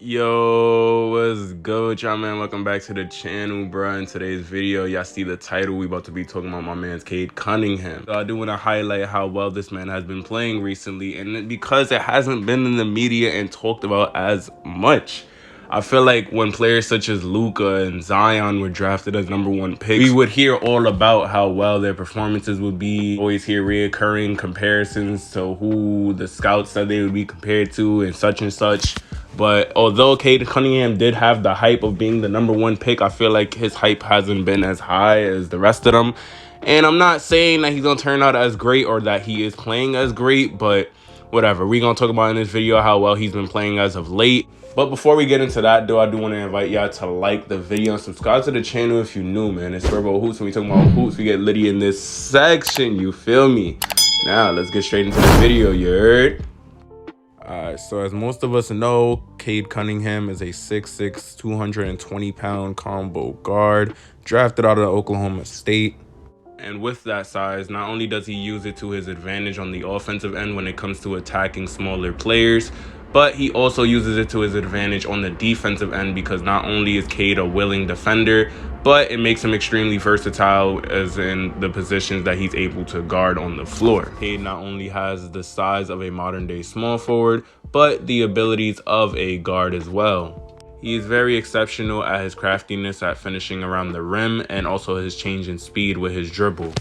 Yo, what's good, y'all, man? Welcome back to the channel, bro. In today's video, y'all see the title. We about to be talking about my man's Cade Cunningham. So I do want to highlight how well this man has been playing recently, and because it hasn't been in the media and talked about as much. I feel like when players such as Luka and Zion were drafted as #1 picks, we would hear all about how well their performances would be. Always hear reoccurring comparisons to who the scouts said they would be compared to and such. But although Cade Cunningham did have the hype of being the #1 pick, I feel like his hype hasn't been as high as the rest of them. And I'm not saying that he's going to turn out as great or that he is playing as great, but whatever. We're going to talk about in this video how well he's been playing as of late. But before we get into that, though, I do want to invite y'all to like the video and subscribe to the channel if you're new, man. It's Turbo Hoops. When we talking about hoops, we get litty in this section. You feel me? Now, let's get straight into the video, you heard? Alright, so as most of us know, Cade Cunningham is a 6'6", 220-pound combo guard, drafted out of Oklahoma State. And with that size, not only does he use it to his advantage on the offensive end when it comes to attacking smaller players, but he also uses it to his advantage on the defensive end because not only is Cade a willing defender, but it makes him extremely versatile as in the positions that he's able to guard on the floor. Cade not only has the size of a modern-day small forward, but the abilities of a guard as well. He is very exceptional at his craftiness at finishing around the rim and also his change in speed with his dribble.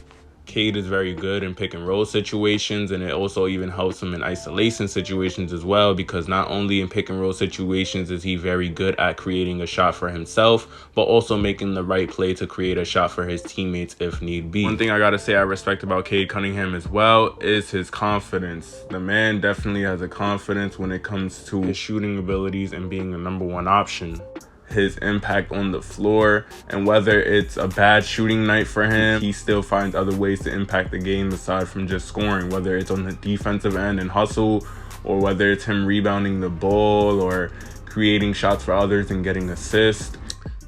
Cade is very good in pick and roll situations, and it also even helps him in isolation situations as well, because not only in pick and roll situations is he very good at creating a shot for himself, but also making the right play to create a shot for his teammates if need be. One thing I gotta say I respect about Cade Cunningham as well is his confidence. The man definitely has a confidence when it comes to his shooting abilities and being a #1 option. His impact on the floor, and whether it's a bad shooting night for him, he still finds other ways to impact the game aside from just scoring, whether it's on the defensive end and hustle, or whether it's him rebounding the ball or creating shots for others and getting assists.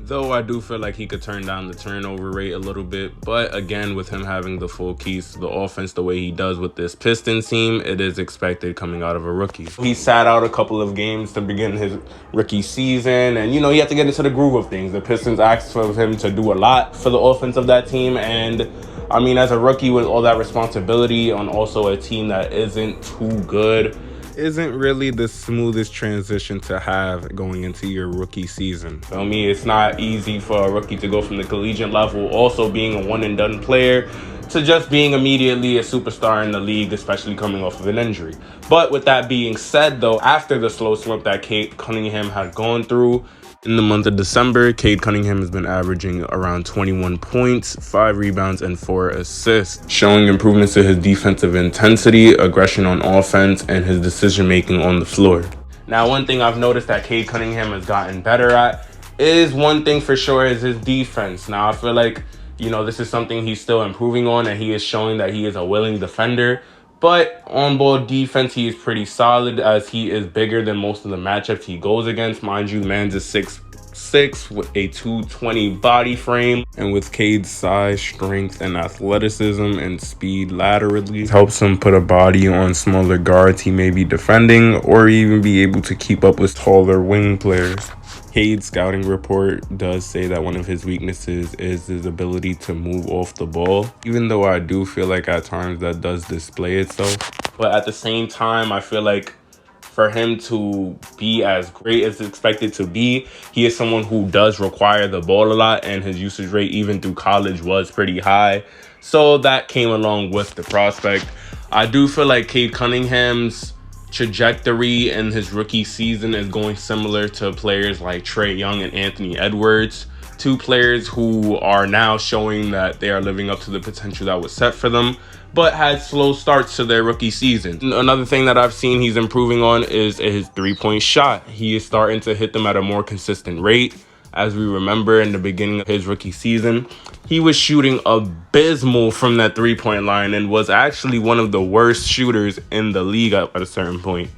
Though I do feel like he could turn down the turnover rate a little bit, but again, with him having the full keys to the offense the way he does with this Pistons team, it is expected coming out of a rookie. He sat out a couple of games to begin his rookie season, and you have to get into the groove of things. The Pistons asked for him to do a lot for the offense of that team, and I mean, as a rookie with all that responsibility on also a team that isn't too good, isn't really the smoothest transition to have going into your rookie season. Feel me? It's not easy for a rookie to go from the collegiate level, also being a one and done player, to just being immediately a superstar in the league, especially coming off of an injury. But with that being said, though, after the slow slump that Cade Cunningham had gone through, in the month of December, Cade Cunningham has been averaging around 21 points, 5 rebounds, and 4 assists, showing improvements to his defensive intensity, aggression on offense, and his decision-making on the floor. Now, one thing I've noticed that Cade Cunningham has gotten better at is, one thing for sure, is his defense. Now, I feel like, this is something he's still improving on, and he is showing that he is a willing defender. But on ball defense, he is pretty solid as he is bigger than most of the matchups he goes against. Mind you, man's is 6'6" with a 220 body frame. And with Cade's size, strength, and athleticism and speed laterally, helps him put a body on smaller guards he may be defending, or even be able to keep up with taller wing players. Cade's scouting report does say that one of his weaknesses is his ability to move off the ball, even though I do feel like at times that does display itself. But at the same time, I feel like for him to be as great as expected to be, he is someone who does require the ball a lot, and his usage rate even through college was pretty high. So that came along with the prospect. I do feel like Cade Cunningham's trajectory in his rookie season is going similar to players like Trae Young and Anthony Edwards, two players who are now showing that they are living up to the potential that was set for them, but had slow starts to their rookie season. Another thing that I've seen he's improving on is his three-point shot. He is starting to hit them at a more consistent rate. As we remember, in the beginning of his rookie season, he was shooting abysmal from that three-point line and was actually one of the worst shooters in the league at a certain point.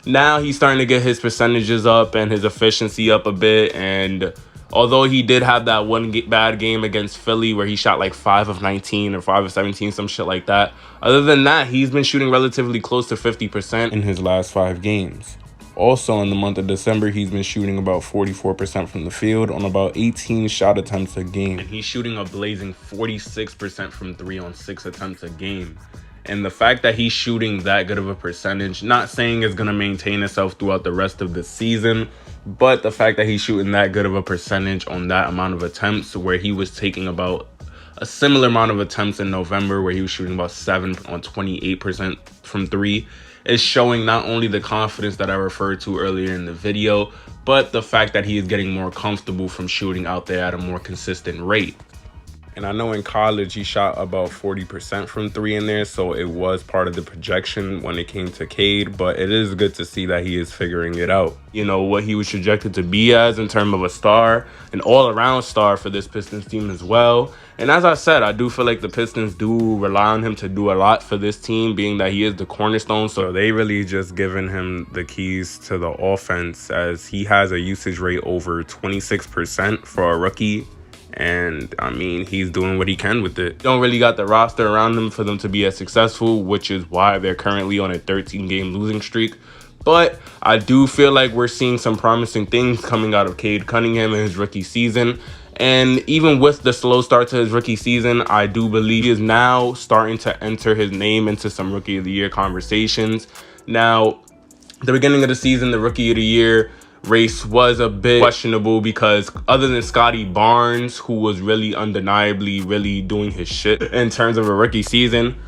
Now he's starting to get his percentages up and his efficiency up a bit, and although he did have that one bad game against Philly where he shot like 5 of 19 or 5 of 17, some shit like that, other than that, he's been shooting relatively close to 50% in his last 5 games. Also, in the month of December, he's been shooting about 44% from the field on about 18 shot attempts a game. And he's shooting a blazing 46% from 3 on 6 attempts a game. And the fact that he's shooting that good of a percentage, not saying it's going to maintain itself throughout the rest of the season, but the fact that he's shooting that good of a percentage on that amount of attempts, where he was taking about a similar amount of attempts in November, where he was shooting about 7 on 28% from 3, is showing not only the confidence that I referred to earlier in the video, but the fact that he is getting more comfortable from shooting out there at a more consistent rate. And I know in college he shot about 40% from 3 in there, so it was part of the projection when it came to Cade, but it is good to see that he is figuring it out. You know, what he was projected to be as in terms of a star, an all-around star for this Pistons team as well. And as I said, I do feel like the Pistons do rely on him to do a lot for this team, being that he is the cornerstone. So they really just given him the keys to the offense, as he has a usage rate over 26% for a rookie. And I mean, he's doing what he can with it. Don't really got the roster around them for them to be as successful, which is why they're currently on a 13-game losing streak. But I do feel like we're seeing some promising things coming out of Cade Cunningham in his rookie season. And even with the slow start to his rookie season, I do believe he is now starting to enter his name into some Rookie of the Year conversations. Now, the beginning of the season, the Rookie of the Year race was a bit questionable, because other than Scotty Barnes, who was really undeniably really doing his shit in terms of a rookie season,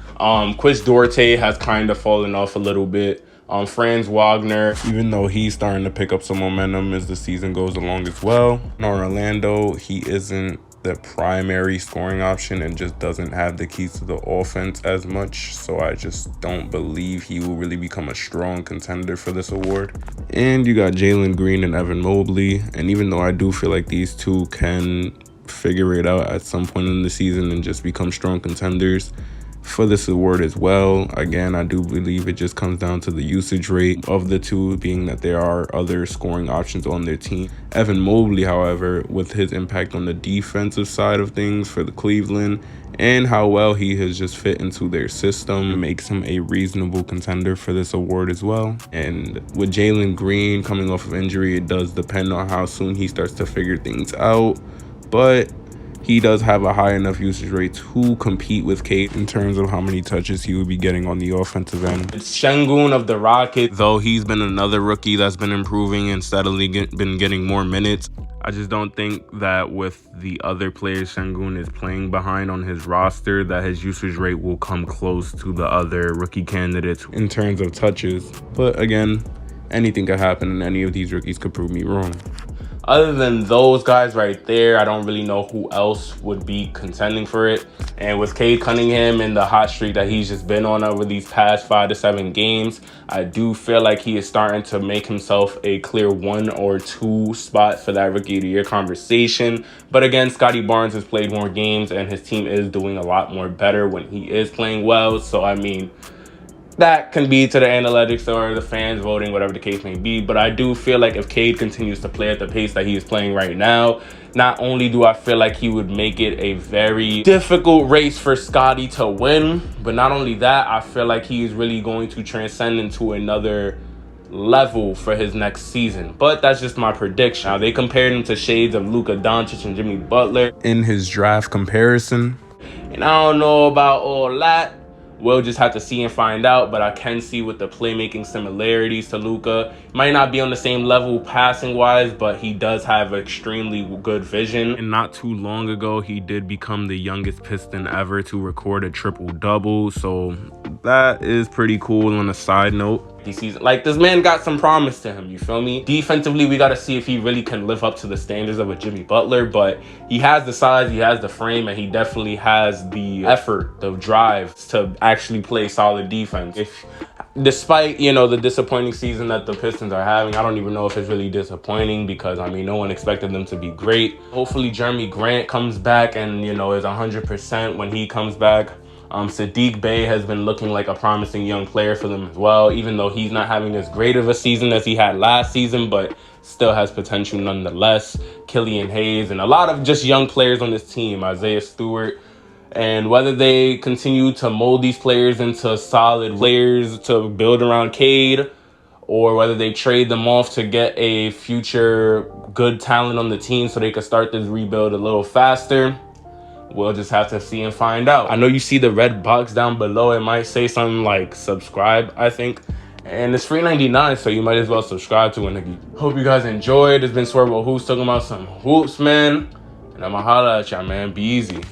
Chris Duarte has kind of fallen off a little bit. Franz Wagner, even though he's starting to pick up some momentum as the season goes along as well. In Orlando, he isn't the primary scoring option and just doesn't have the keys to the offense as much, so I just don't believe he will really become a strong contender for this award. And you got Jalen Green and Evan Mobley, and even though I do feel like these two can figure it out at some point in the season and just become strong contenders for this award as well, again, I do believe it just comes down to the usage rate of the two, being that there are other scoring options on their team. Evan Mobley, however, with his impact on the defensive side of things for the Cleveland and how well he has just fit into their system, makes him a reasonable contender for this award as well. And with Jalen Green coming off of injury, it does depend on how soon he starts to figure things out, but he does have a high enough usage rate to compete with Cade in terms of how many touches he would be getting on the offensive end. It's Sengun of the Rockets, though he's been another rookie that's been improving and steadily been getting more minutes. I just don't think that with the other players Sengun is playing behind on his roster, that his usage rate will come close to the other rookie candidates in terms of touches. But again, anything could happen, and any of these rookies could prove me wrong. Other than those guys right there, I don't really know who else would be contending for it. And with Cade Cunningham and the hot streak that he's just been on over these past 5 to 7 games, I do feel like he is starting to make himself a clear 1 or 2 spot for that Rookie of the Year conversation. But again, Scotty Barnes has played more games and his team is doing a lot more better when he is playing well. So, I mean, that can be to the analytics or the fans voting, whatever the case may be. But I do feel like if Cade continues to play at the pace that he is playing right now, not only do I feel like he would make it a very difficult race for Scotty to win, but not only that, I feel like he is really going to transcend into another level for his next season. But that's just my prediction. Now, they compared him to shades of Luka Doncic and Jimmy Butler in his draft comparison, and I don't know about all that. We'll just have to see and find out, but I can see with the playmaking similarities to Luka. Might not be on the same level passing-wise, but he does have extremely good vision. And not too long ago, he did become the youngest Piston ever to record a triple-double, so that is pretty cool on a side note. Season, like, this man got some promise to him, you feel me? Defensively, we got to see if he really can live up to the standards of a Jimmy Butler, but he has the size, he has the frame, and he definitely has the effort, the drive to actually play solid defense. Despite, you know, the disappointing season that the Pistons are having, I don't even know if it's really disappointing, because, I mean, no one expected them to be great. Hopefully, Jeremy Grant comes back and, you know, is 100% when he comes back. Sadiq Bey has been looking like a promising young player for them as well, even though he's not having as great of a season as he had last season, but still has potential nonetheless. Killian Hayes and a lot of just young players on this team, Isaiah Stewart. And whether they continue to mold these players into solid players to build around Cade, or whether they trade them off to get a future good talent on the team so they can start this rebuild a little faster. We'll just have to see and find out. I know you see the red box down below. It might say something like subscribe, I think. And it's free 99, so you might as well subscribe to it, nigga. Hope you guys enjoyed. It's been Swervo Hoops talking about some hoops, man. And I'ma holla at y'all, man. Be easy.